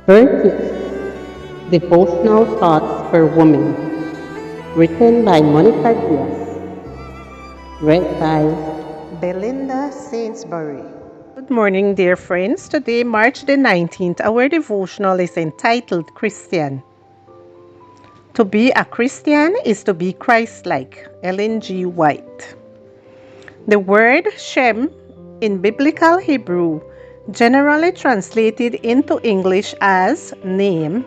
30. Devotional Thoughts for Women, written by Monica Diaz, read by Belinda Sainsbury. Good morning, dear friends. Today, March the 19th, our devotional is entitled Christian. To be a Christian is to be Christ-like. Ellen G. White. The word Shem in Biblical Hebrew, generally translated into English as name,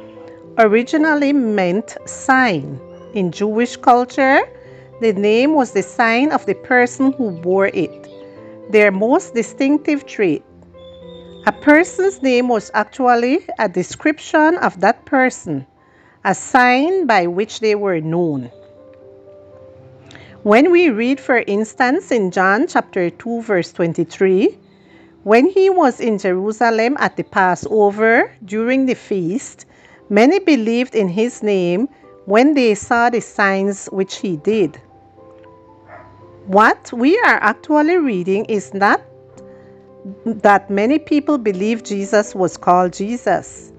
originally meant sign. In Jewish culture, the name was the sign of the person who bore it, their most distinctive trait. A person's name was actually a description of that person, a sign by which they were known. When we read, for instance, in John chapter 2, verse 23, when he was in Jerusalem at the Passover during the feast, many believed in his name when they saw the signs which he did. What we are actually reading is not that many people believed Jesus was called Jesus,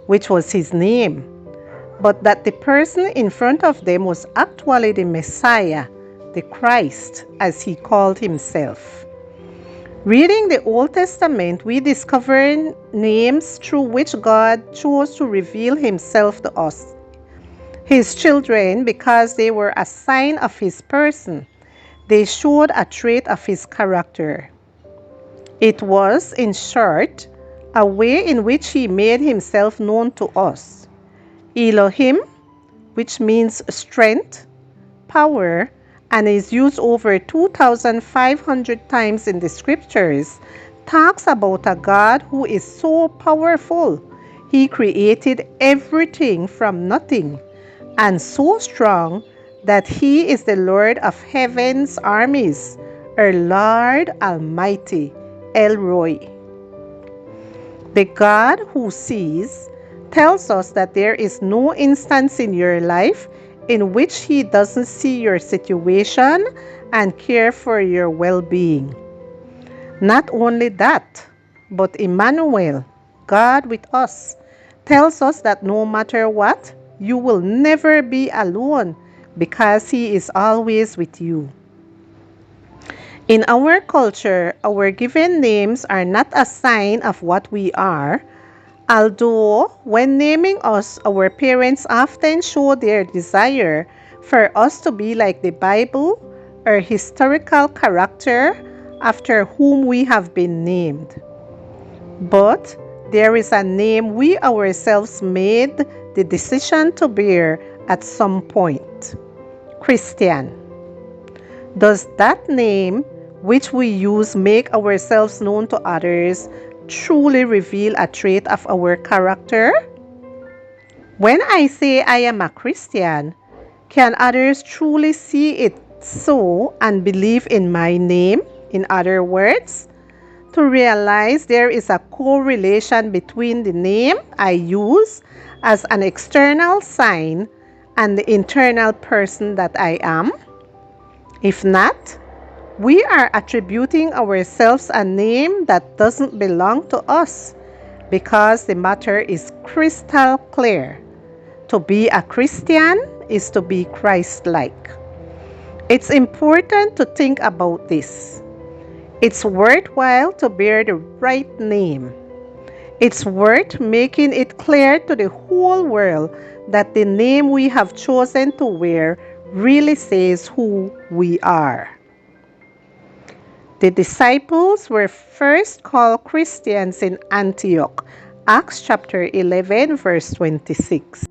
which was his name, but that the person in front of them was actually the Messiah, the Christ, as he called himself. Reading the Old Testament, we discover names through which God chose to reveal himself to us, his children, because they were a sign of his person. They showed a trait of his character. It was, in short, a way in which he made himself known to us. Elohim, which means strength, power, and is used over 2,500 times in the scriptures, talks about a God who is so powerful. He created everything from nothing, and so strong that he is the Lord of heaven's armies, our Lord Almighty, El Roi. The God who sees tells us that there is no instance in your life in which he doesn't see your situation and care for your well-being. Not only that, but Emmanuel, God with us, tells us that no matter what, you will never be alone because he is always with you. In our culture, our given names are not a sign of what we are, although when naming us, our parents often show their desire for us to be like the Bible or historical character after whom we have been named. But there is a name we ourselves made the decision to bear at some point: Christian. Does that name, which we use make ourselves known to others, truly reveal a trait of our character? When I say I am a Christian, can others truly see it so and believe in my name? In other words, to realize there is a correlation between the name I use as an external sign and the internal person that I am? If not, we are attributing ourselves a name that doesn't belong to us, because the matter is crystal clear. To be a Christian is to be Christ-like. It's important to think about this. It's worthwhile to bear the right name. It's worth making it clear to the whole world that the name we have chosen to wear really says who we are. The disciples were first called Christians in Antioch, Acts chapter 11, verse 26.